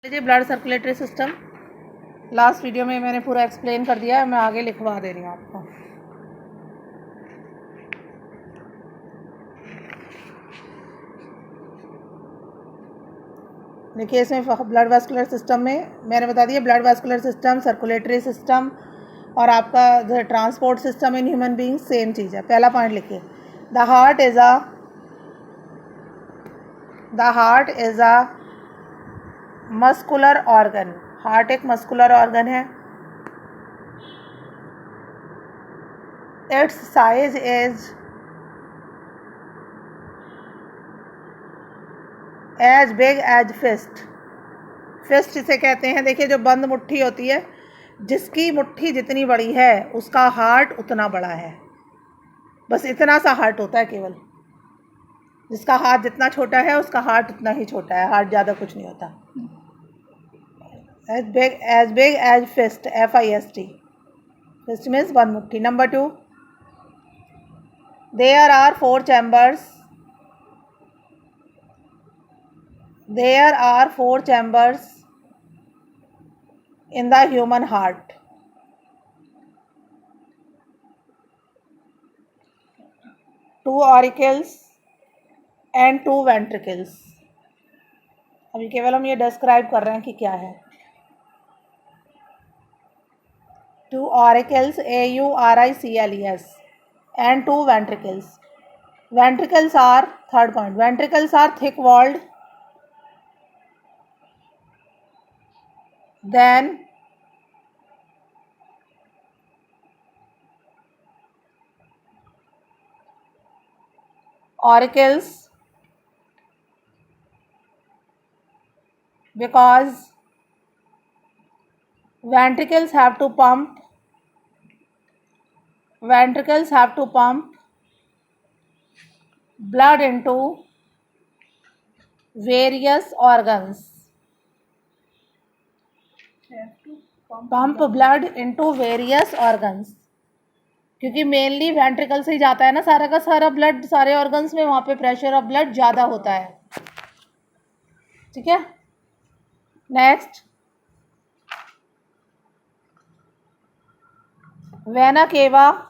लीजिए blood circulatory system. Last video में मैंने पूरा एक्सप्लेन कर दिया है, मैं आगे लिखवा दे रही हूँ आपको। देखिए इसमें ब्लड वेस्कुलर सिस्टम में मैंने बता दिया blood vascular system, circulatory system और आपका जो transport system in human being same चीज़ है। पहला पॉइंट लिखिए, the heart is a muscular organ. Heart एक मस्कुलर ऑर्गन है। Its size is as big as fist. Fist इसे कहते हैं, देखिए जो बंद मुट्ठी होती है, जिसकी मुट्ठी जितनी बड़ी है उसका हार्ट उतना बड़ा है। बस इतना सा हार्ट होता है केवल। जिसका हार्ट जितना छोटा है उसका हार्ट उतना ही छोटा है, हार्ट ज़्यादा कुछ नहीं होता। As big as fist, FIST। Fist means बंद मुट्ठी। Number 2, there are 4 chambers. There are 4 chambers in the human heart. 2 auricles and 2 ventricles. अभी केवल हम ये डिस्क्राइब कर रहे हैं कि क्या है। 2 auricles, AURICLES, and 2 ventricles. Ventricles are, third point, ventricles are thick walled. Then auricles, because ventricles have to pump blood into various organs. Pump blood into various organs, क्योंकि मेनली वेंट्रिकल से ही जाता है ना सारा का सारा ब्लड सारे organs में, वहाँ पे प्रेशर ऑफ ब्लड ज़्यादा होता है। ठीक है, next, vena cava,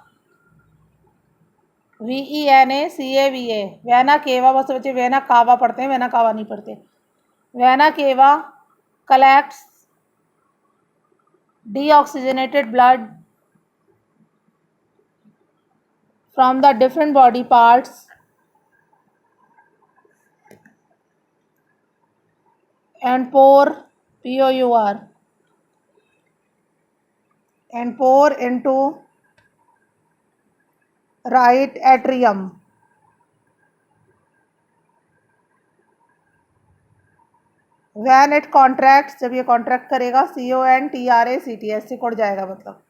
VENACAVA, vena cava. बस बच्चे वेना कावा पढ़ते हैं, वेना कावा नहीं पढ़ते। Vena cava collects deoxygenated blood from the different body parts and pour into right atrium. When it contracts, जब ये कॉन्ट्रैक्ट करेगा, CONTRACT से कोड जाएगा, मतलब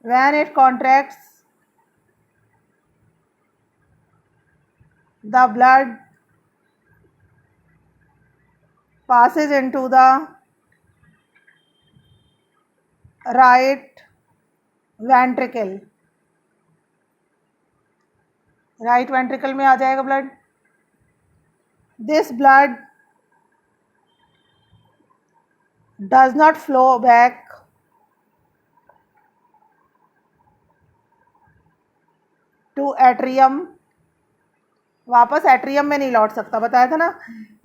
when it contracts, the blood passes into the right ventricle. Right ventricle में आ जाएगा blood. This blood does not flow back to atrium. वापस atrium में नहीं लौट सकता, बताया था ना।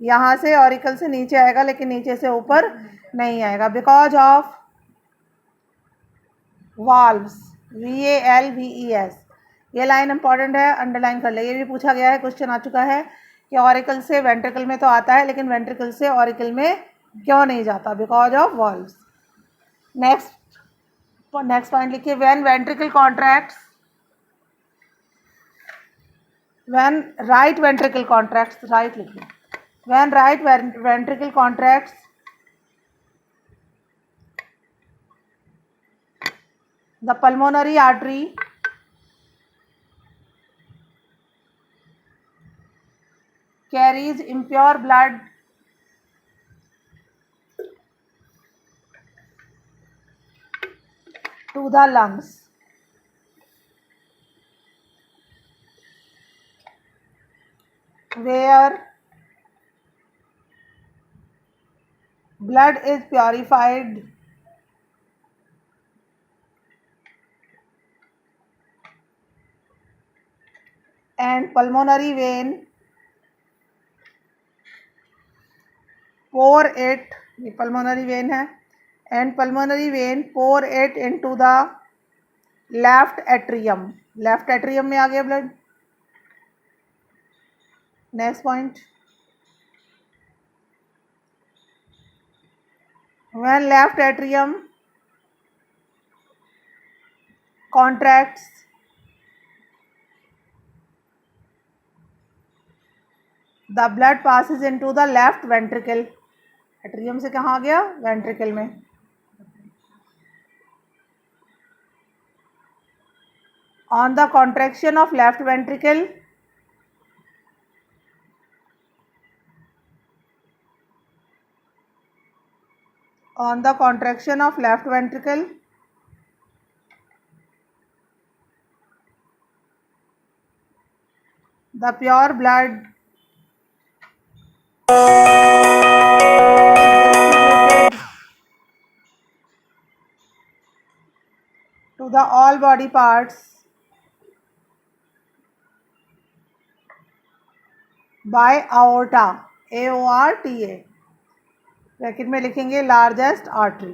यहाँ से ऑरिकल से नीचे आएगा लेकिन नीचे से ऊपर नहीं आएगा, बिकॉज ऑफ वाल्व्स, VALVES। ये लाइन इंपॉर्टेंट है, अंडरलाइन कर ले। ये भी पूछा गया है, क्वेश्चन आ चुका है कि ऑरिकल से वेंट्रिकल में तो आता है लेकिन वेंट्रिकल से ऑरिकल में क्यों नहीं जाता, because of valves. Next point लिखिए, when ventricle contracts, when right ventricle contracts, right लिखिए, when right ventricle contracts, the pulmonary artery carries impure blood to the lungs. Where blood is purified and pulmonary vein pour it, ये pulmonary vein है, and pulmonary vein pour it into the left atrium. Left atrium में आ गया blood. Next point. When left atrium contracts, the blood passes into the left ventricle. Atrium से कहाँ आ गया? Ventricle में. On the contraction of left ventricle, on the contraction of left ventricle, the pure blood to the all body parts by aorta, AORTA. Bracket में लिखेंगे largest artery.